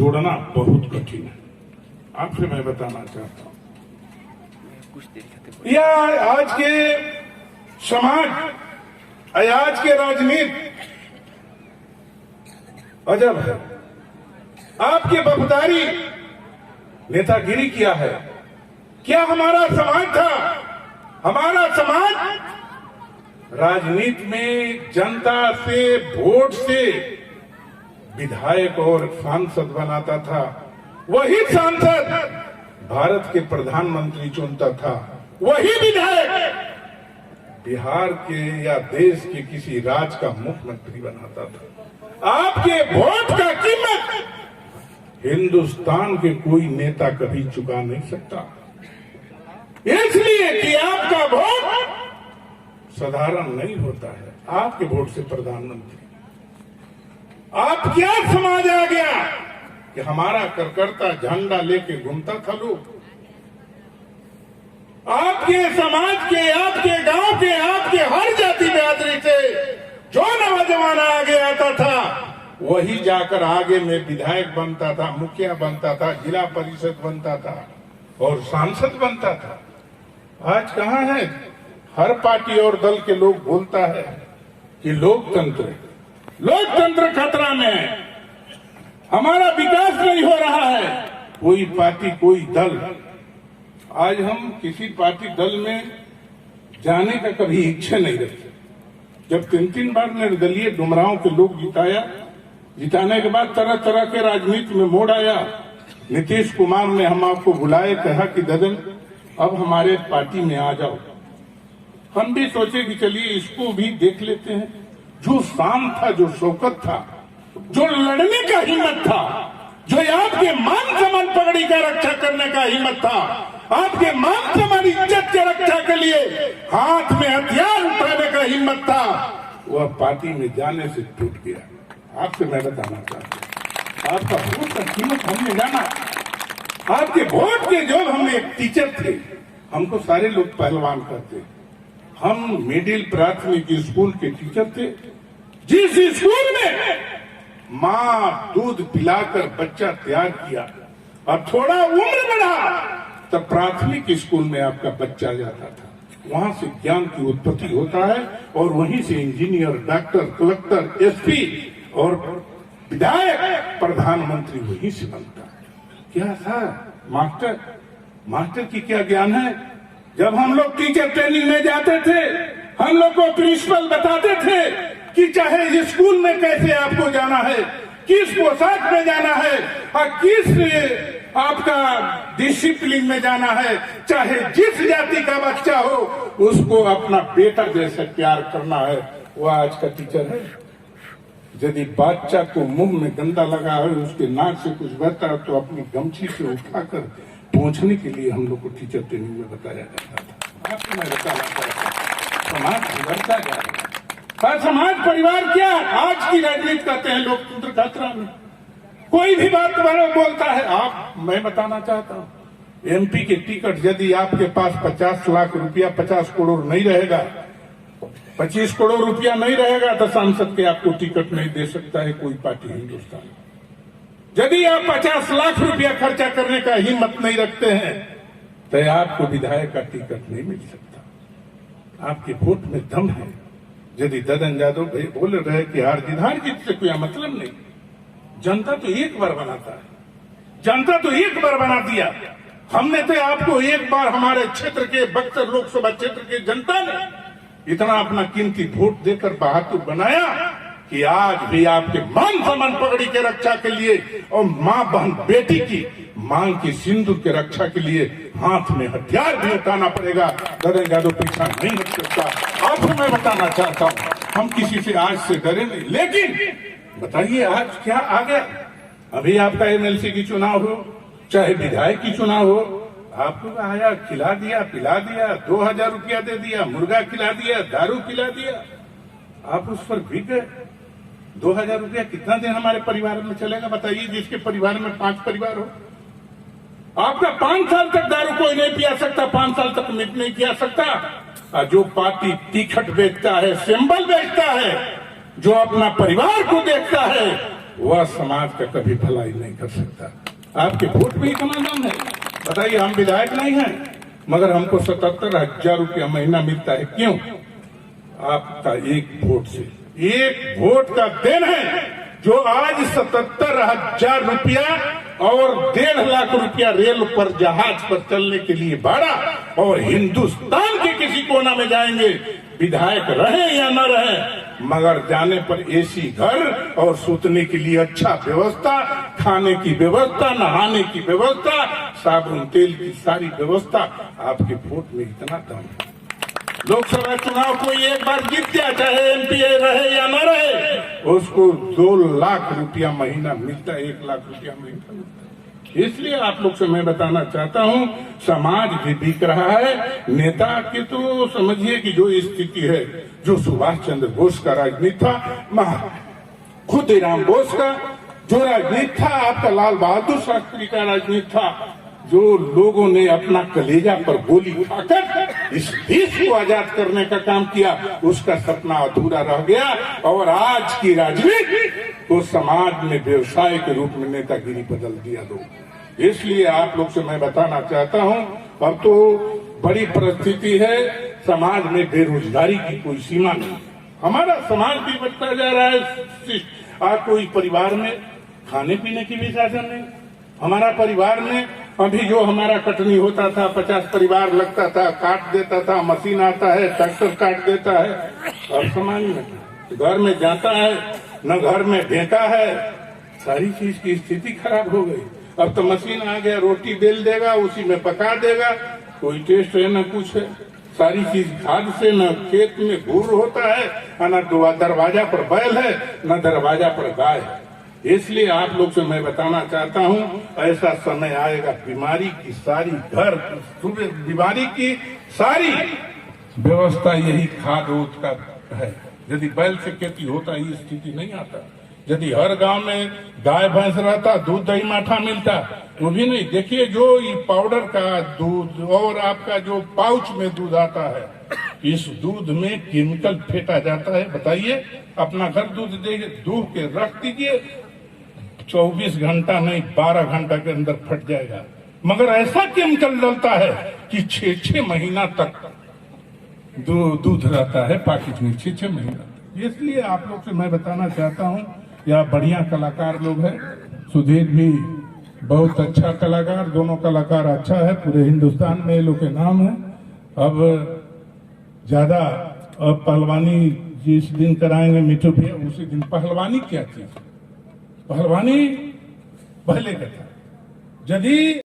जोड़ना बहुत कठिन है। आपसे मैं बताना चाहता हूं, यह आज के समाज, आज के राजनीति अजब है। आपके वफादारी नेतागिरी किया है। क्या हमारा समाज था? हमारा समाज राजनीति में जनता से, वोट से विधायक और सांसद बनाता था। वही सांसद भारत के प्रधानमंत्री चुनता था। वही विधायक बिहार के या देश के किसी राज्य का मुख्यमंत्री बनाता था। आपके वोट का कीमत हिंदुस्तान के कोई नेता कभी चुका नहीं सकता, इसलिए कि आपका वोट साधारण नहीं होता है। आपके वोट से प्रधानमंत्री, आप क्या समाज आ गया कि हमारा करकर्ता झंडा लेके घूमता था लोग। आपके समाज के, आपके गांव के, आपके हर जाति बिरादरी से जो नौजवान आगे आता था वही जाकर आगे में विधायक बनता था, मुखिया बनता था, जिला परिषद बनता था और सांसद बनता था। आज कहां है? हर पार्टी और दल के लोग बोलता है कि लोकतंत्र खतरा में है, हमारा विकास नहीं हो रहा है। कोई पार्टी, कोई दल, आज हम किसी पार्टी दल में जाने का कभी इच्छा नहीं रखते। जब 3 बार निर्दलीय डुमरांव के लोग जिताने के बाद तरह तरह के राजनीति में मोड़ आया। नीतीश कुमार ने हम आपको बुलाए, कहा कि ददन अब हमारे पार्टी में आ जाओ। हम भी सोचे कि चलिए इसको भी देख लेते हैं। जो शान था, जो शौकत था, जो लड़ने का हिम्मत था, जो आपके मान सम्मान पगड़ी का रक्षा करने का हिम्मत था, आपके मान सम्मान इज्जत के रक्षा के लिए हाथ में हथियार उठाने का हिम्मत था, वह पार्टी में जाने से टूट गया। आपसे मैं बताना चाहता हूं, आपका वोट का कीमत हमने जाना। आपके वोट के जो हम एक टीचर थे, हमको सारे लोग पहलवान कहते। हम मिडिल प्राथमिक स्कूल के टीचर थे, जिस स्कूल में माँ दूध पिलाकर बच्चा तैयार किया और थोड़ा उम्र बढ़ा तब प्राथमिक स्कूल में आपका बच्चा जाता था। वहां से ज्ञान की उत्पत्ति होता है और वहीं से इंजीनियर, डॉक्टर, कलेक्टर, एसपी और विधायक, प्रधानमंत्री वहीं से बनता है। क्या था? मास्टर की क्या ज्ञान है? जब हम लोग टीचर ट्रेनिंग में जाते थे, हम लोग को प्रिंसिपल बताते थे कि चाहे स्कूल में कैसे आपको जाना है, किस पोशाक में जाना है और किस आपका डिसिप्लिन में जाना है। चाहे जिस जाति का बच्चा हो उसको अपना बेटा जैसे प्यार करना है। वो आज का टीचर है। यदि बच्चा को मुंह में गंदा लगा है, उसके नाक से कुछ बहता है तो अपनी गमछी से उठाकर पहुंचने के लिए हम लोग को टीचर ट्रेनिंग में बताया जाता था। आपको मैं बताना चाहता हूं, समाज बिगड़ता जा रहा है। समाज परिवार क्या? आज की राजनीति कहते हैं लोकतंत्र खतरा में। कोई भी बात बोलता है। मैं बताना चाहता हूं, एमपी के टिकट यदि आपके पास 50 लाख रुपया, 50 करोड़ नहीं रहेगा, 25 करोड़ रुपया नहीं रहेगा तो सांसद के आपको टिकट नहीं दे सकता है कोई पार्टी हिंदुस्तान। यदि आप 50 लाख रुपया खर्चा करने का हिम्मत नहीं रखते हैं तो आपको विधायक का टिकट नहीं मिल सकता। आपके वोट में दम है। यदि ददन यादव बोल रहे कि हार जीत से कोई मतलब नहीं, जनता तो एक बार बनाता है, जनता तो एक बार बना दिया। हमने तो आपको एक बार हमारे क्षेत्र के बक्सर लोकसभा क्षेत्र के जनता ने इतना अपना कीमती वोट देकर बहादुर बनाया कि आज भी आपके मान सम्मान पगड़ी के रक्षा के लिए और मां बहन बेटी की मांग की सिंदूर के रक्षा के लिए हाथ में हथियार भी उठाना पड़ेगा। ददन यादव पीछा नहीं हट सकता। आपको मैं बताना चाहता हूं, हम किसी से आज से डरे नहीं। लेकिन बताइए आज क्या आ गया? अभी आपका एमएलसी की चुनाव हो, चाहे विधायक की चुनाव हो, आपको आया, खिला दिया, पिला दिया, 2000 रुपया दे दिया, मुर्गा खिला दिया, दारू पिला दिया, आप उस पर भी गए। 2000 रुपया कितना दिन हमारे परिवार में चलेगा? बताइए, जिसके परिवार में 5 परिवार हो। आपका 5 साल तक दारू कोई नहीं पिया सकता, 5 साल तक मीट नहीं पिया सकता। जो पार्टी टिकट बेचता है, सिंबल बेचता है, जो अपना परिवार को देखता है, वह समाज का कभी भलाई नहीं कर सकता। आपके वोट में इतना दम है, बताइए। हम विधायक नहीं हैं, मगर हमको 77,000 रुपया महीना मिलता है। क्यों? आपका एक वोट से, एक वोट का देन है जो आज 77,000 रुपया और 1.5 लाख रुपया रेल पर, जहाज पर चलने के लिए भाड़ा, और हिंदुस्तान के किसी कोना में जाएंगे, विधायक रहे या न रहे, मगर जाने पर एसी घर और सूतने के लिए अच्छा व्यवस्था, खाने की व्यवस्था, नहाने की व्यवस्था, साबुन तेल की सारी व्यवस्था। आपके वोट में इतना दम है। लोकसभा चुनाव कोई एक बार जीत गया, चाहे एमपी रहे या न रहे, उसको 2 लाख रुपया महीना मिलता है, 1 लाख रुपया महीना मिलता है। इसलिए आप लोग से मैं बताना चाहता हूं, समाज भी बिक रहा है। नेता की तो समझिए कि जो स्थिति है, जो सुभाष चंद्र बोस का राजनीति था, खुदीराम बोस का जो राजनीति था, आपका लाल बहादुर शास्त्री का राजनीति था, जो लोगों ने अपना कलेजा पर गोली खाकर इस देश को आजाद करने का काम किया, उसका सपना अधूरा रह गया। और आज की राजनीति को समाज में व्यवसाय के रूप में नेतागिरी बदल दिया लोग। इसलिए आप लोग से मैं बताना चाहता हूं, अब तो बड़ी परिस्थिति है, समाज में बेरोजगारी की कोई सीमा नहीं। हमारा समाज भी बढ़ता जा रहा है। आज कोई परिवार में खाने पीने की भी साधन नहीं। हमारा परिवार में अभी जो हमारा कटनी होता था, 50 परिवार लगता था, काट देता था, मशीन आता है, ट्रैक्टर काट देता है। और समाज में घर में जाता है, न घर में देता है, सारी चीज की स्थिति खराब हो गई। अब तो मशीन आ गया, रोटी बेल देगा, उसी में पका देगा, कोई टेस्ट है न कुछ है। सारी चीज खाद से, न खेत में घूर होता है, न दरवाजा पर बैल है, न दरवाजा पर गाय है। इसलिए आप लोग से मैं बताना चाहता हूं, ऐसा समय आएगा, बीमारी की सारी घर, बीमारी की सारी व्यवस्था यही खाद ओत का है। यदि बैल से खेती होता, ये स्थिति नहीं आता। यदि हर गांव में गाय भैंस रहता, दूध दही माठा मिलता, वो भी नहीं। देखिए, जो ये पाउडर का दूध और आपका जो पाउच में दूध आता है, इस दूध में केमिकल फेंटा जाता है। बताइए, अपना घर दूध दूध के रख दीजिए, 24 घंटा नहीं 12 घंटा के अंदर फट जाएगा। मगर ऐसा केमिकल डलता है कि 6-6 महीना तक दूध रहता है पैकेट में, 6-6 महीना। इसलिए आप लोग से मैं बताना चाहता हूं, या बढ़िया कलाकार लोग हैं। सुधीर भी बहुत अच्छा कलाकार, दोनों कलाकार अच्छा है, पूरे हिंदुस्तान में ये लोग के नाम है। अब ज्यादा पहलवानी जिस दिन कराएंगे मिठू भैया, उसी दिन पहलवानी क्या चीज, पहलवानी पहले का था। यदि